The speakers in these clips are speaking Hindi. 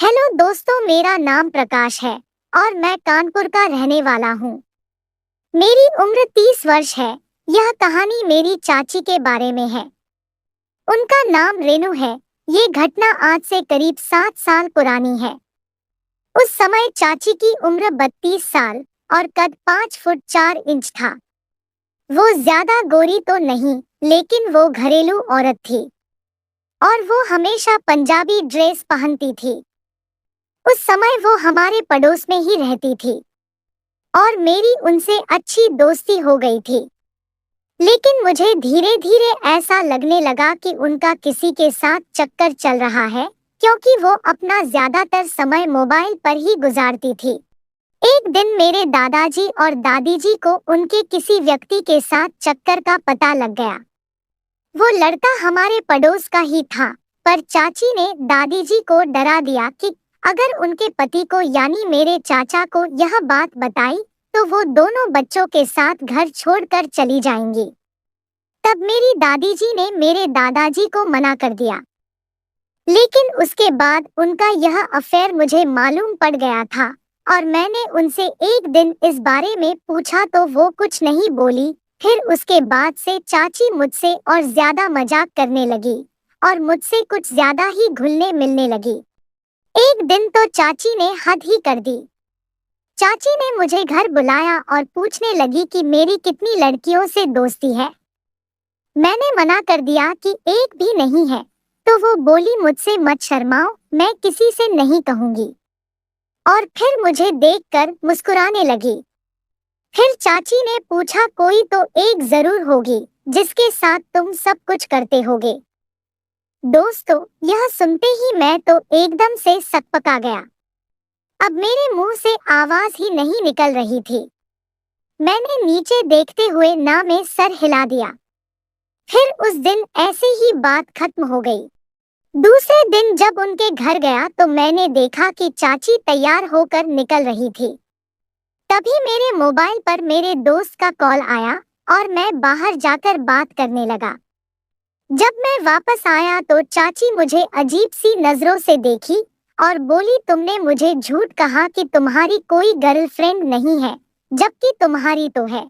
हेलो दोस्तों, मेरा नाम प्रकाश है और मैं कानपुर का रहने वाला हूँ। मेरी उम्र 30 वर्ष है। यह कहानी मेरी चाची के बारे में है। उनका नाम रेनू है। ये घटना आज से करीब 7 साल पुरानी है। उस समय चाची की उम्र 32 साल और कद 5 फुट 4 इंच था। वो ज्यादा गोरी तो नहीं, लेकिन वो घरेलू औरत थी और वो हमेशा पंजाबी ड्रेस पहनती थी। उस समय वो हमारे पड़ोस में ही रहती थी और मेरी उनसे अच्छी दोस्ती हो गई थी। लेकिन मुझे धीरे धीरे ऐसा लगने लगा कि उनका किसी के साथ चक्कर चल रहा है, क्योंकि वो अपना ज्यादातर समय मोबाइल पर ही गुजारती थी। एक दिन मेरे दादाजी और दादी जी को उनके किसी व्यक्ति के साथ चक्कर का पता लग गया। वो लड़का हमारे पड़ोस का ही था, पर चाची ने दादी जी को डरा दिया कि अगर उनके पति को यानी मेरे चाचा को यह बात बताई तो वो दोनों बच्चों के साथ घर छोड़कर चली जाएंगी। तब मेरी दादी जी ने मेरे दादाजी को मना कर दिया, लेकिन उसके बाद उनका यह अफेयर मुझे मालूम पड़ गया था और मैंने उनसे एक दिन इस बारे में पूछा तो वो कुछ नहीं बोली। फिर उसके बाद से चाची मुझसे और ज्यादा मजाक करने लगी और मुझसे कुछ ज्यादा ही घुलने मिलने लगी। एक दिन तो चाची ने हद ही कर दी। चाची ने मुझे घर बुलाया और पूछने लगी कि मेरी कितनी लड़कियों से दोस्ती है। मैंने मना कर दिया कि एक भी नहीं है। तो वो बोली, मुझसे मत शर्माओ, मैं किसी से नहीं कहूंगी। और फिर मुझे देखकर मुस्कुराने लगी। फिर चाची ने पूछा, कोई तो एक जरूर होगी जिसके साथ तुम सब कुछ करते होगे। दोस्तों, यह सुनते ही मैं तो एकदम से सकपका गया। अब मेरे मुंह से आवाज ही नहीं निकल रही थी। मैंने नीचे देखते हुए ना में सर हिला दिया। फिर उस दिन ऐसे ही बात खत्म हो गई। दूसरे दिन जब उनके घर गया तो मैंने देखा कि चाची तैयार होकर निकल रही थी। तभी मेरे मोबाइल पर मेरे दोस्त का कॉल आया और मैं बाहर जाकर बात करने लगा। जब मैं वापस आया तो चाची मुझे अजीब सी नजरों से देखी और बोली, तुमने मुझे झूठ कहा कि तुम्हारी कोई गर्लफ्रेंड नहीं है, जबकि तुम्हारी तो है।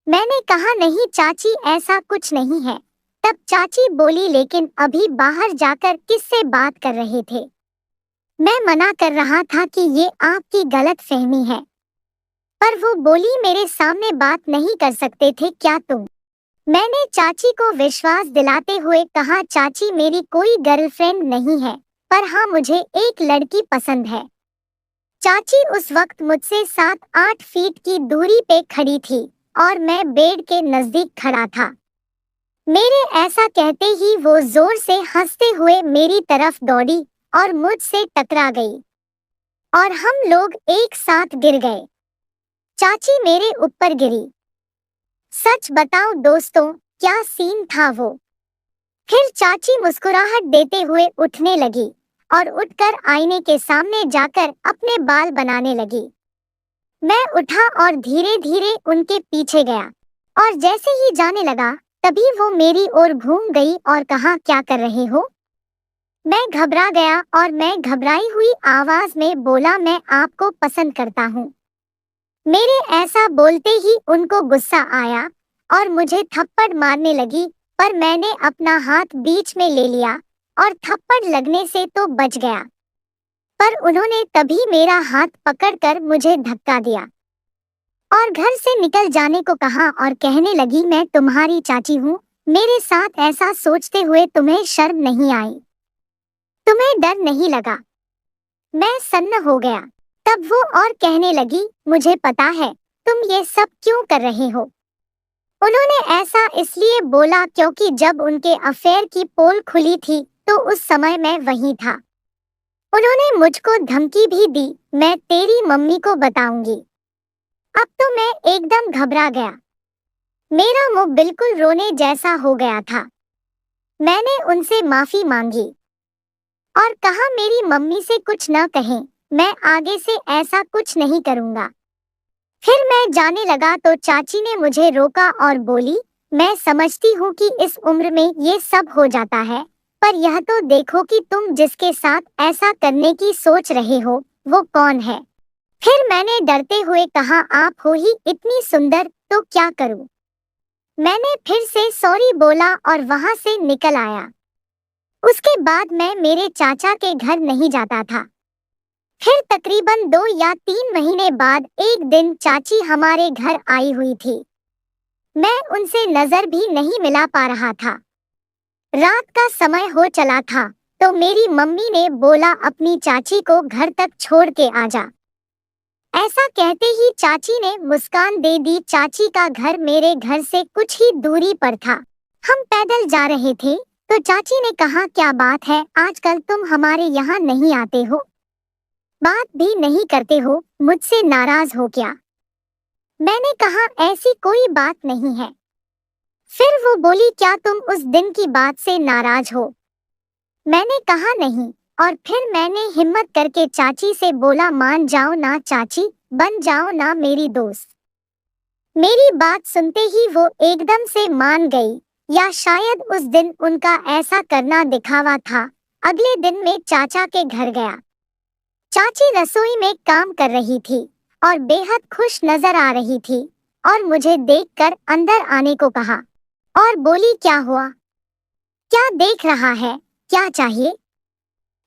मैंने कहा, नहीं चाची, ऐसा कुछ नहीं है। तब चाची बोली, लेकिन अभी बाहर जाकर किससे बात कर रहे थे? मैं मना कर रहा था कि ये आपकी गलत फहमी है, पर वो बोली, मेरे सामने बात नहीं कर सकते थे क्या तुम? मैंने चाची को विश्वास दिलाते हुए कहा, चाची, मेरी कोई गर्लफ्रेंड नहीं है, पर हाँ, मुझे एक लड़की पसंद है। चाची उस वक्त मुझसे 7-8 फीट की दूरी पे खड़ी थी और मैं बेड के नजदीक खड़ा था। मेरे ऐसा कहते ही वो जोर से हंसते हुए मेरी तरफ दौड़ी और मुझसे टकरा गई और हम लोग एक साथ गिर गए। चाची मेरे ऊपर गिरी। सच बताऊं दोस्तों, क्या सीन था वो। फिर चाची मुस्कुराहट देते हुए उठने लगी और उठकर आईने के सामने जाकर अपने बाल बनाने लगी। मैं उठा और धीरे धीरे उनके पीछे गया और जैसे ही जाने लगा तभी वो मेरी ओर घूम गई और कहा, क्या कर रहे हो? मैं घबरा गया और मैं घबराई हुई आवाज में बोला, मैं आपको पसंद करता हूँ। मेरे ऐसा बोलते ही उनको गुस्सा आया और मुझे थप्पड़ मारने लगी, पर मैंने अपना हाथ बीच में ले लिया और थप्पड़ लगने से तो बच गया। पर उन्होंने तभी मेरा हाथ पकड़कर मुझे धक्का दिया और घर से निकल जाने को कहा और कहने लगी, मैं तुम्हारी चाची हूँ, मेरे साथ ऐसा सोचते हुए तुम्हें शर्म नहीं आई? तुम्हें डर नहीं लगा? मैं सन्न हो गया। तब वो और कहने लगी, मुझे पता है तुम ये सब क्यों कर रहे हो। उन्होंने ऐसा इसलिए बोला क्योंकि जब उनके अफेयर की पोल खुली थी तो उस समय मैं वहीं था। उन्होंने मुझको धमकी भी दी, मैं तेरी मम्मी को बताऊंगी। अब तो मैं एकदम घबरा गया। मेरा मुंह बिल्कुल रोने जैसा हो गया था। मैंने उनसे माफी मांगी और कहा, मेरी मम्मी से कुछ न कहें, मैं आगे से ऐसा कुछ नहीं करूंगा। फिर मैं जाने लगा तो चाची ने मुझे रोका और बोली, मैं समझती हूँ कि इस उम्र में ये सब हो जाता है, पर यह तो देखो कि तुम जिसके साथ ऐसा करने की सोच रहे हो वो कौन है। फिर मैंने डरते हुए कहा, आप हो ही इतनी सुंदर, तो क्या करूं। मैंने फिर से सॉरी बोला और वहां से निकल आया। उसके बाद मैं मेरे चाचा के घर नहीं जाता था। फिर तकरीबन 2 या 3 महीने बाद एक दिन चाची हमारे घर आई हुई थी। मैं उनसे नजर भी नहीं मिला पा रहा था। रात का समय हो चला था तो मेरी मम्मी ने बोला, अपनी चाची को घर तक छोड़ के आ जा। ऐसा कहते ही चाची ने मुस्कान दे दी। चाची का घर मेरे घर से कुछ ही दूरी पर था। हम पैदल जा रहे थे तो चाची ने कहा, क्या बात है, आजकल तुम हमारे यहाँ नहीं आते हो, बात भी नहीं करते हो, मुझसे नाराज हो क्या। मैंने कहा, ऐसी कोई बात नहीं है। फिर वो बोली, क्या तुम उस दिन की बात से नाराज हो। मैंने कहा नहीं, और फिर मैंने हिम्मत करके चाची से बोला, मान जाओ ना चाची, बन जाओ ना मेरी दोस्त। मेरी बात सुनते ही वो एकदम से मान गई, या शायद उस दिन उनका ऐसा करना दिखावा था। अगले दिन मैं चाचा के घर गया। चाची रसोई में काम कर रही थी और बेहद खुश नजर आ रही थी और मुझे देखकर अंदर आने को कहा और बोली, क्या हुआ, क्या देख रहा है, क्या चाहिए।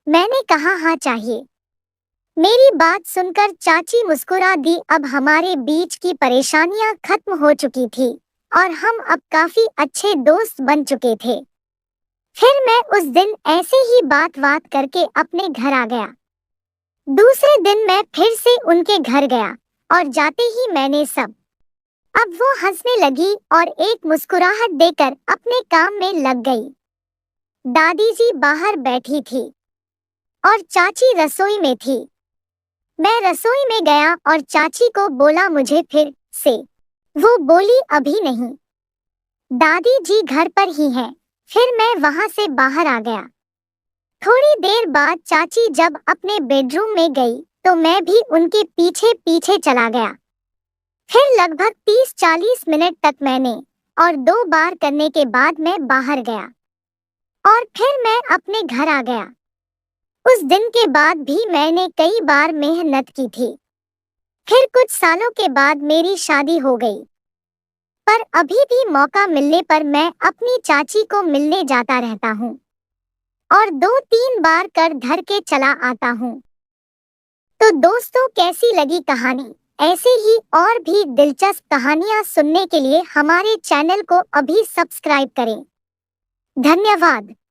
मैंने कहा, हाँ चाहिए। मेरी बात सुनकर चाची मुस्कुरा दी। अब हमारे बीच की परेशानियां खत्म हो चुकी थी और हम अब काफी अच्छे दोस्त बन चुके थे। फिर मैं उस दिन ऐसे ही बात करके अपने घर आ गया। दूसरे दिन मैं फिर से उनके घर गया और जाते ही मैंने सब। अब वो हंसने लगी और एक मुस्कुराहट देकर अपने काम में लग गई। दादी जी बाहर बैठी थी और चाची रसोई में थी। मैं रसोई में गया और चाची को बोला, मुझे फिर से। वो बोली, अभी नहीं, दादी जी घर पर ही हैं। फिर मैं वहां से बाहर आ गया। थोड़ी देर बाद चाची जब अपने बेडरूम में गई तो मैं भी उनके पीछे पीछे चला गया। फिर लगभग 30-40 मिनट तक मैंने और 2 बार करने के बाद मैं बाहर गया और फिर मैं अपने घर आ गया। उस दिन के बाद भी मैंने कई बार मेहनत की थी। फिर कुछ सालों के बाद मेरी शादी हो गई, पर अभी भी मौका मिलने पर मैं अपनी चाची को मिलने जाता रहता हूँ और 2-3 बार कर धर के चला आता हूँ। तो दोस्तों, कैसी लगी कहानी? ऐसे ही और भी दिलचस्प कहानियाँ सुनने के लिए हमारे चैनल को अभी सब्सक्राइब करें। धन्यवाद।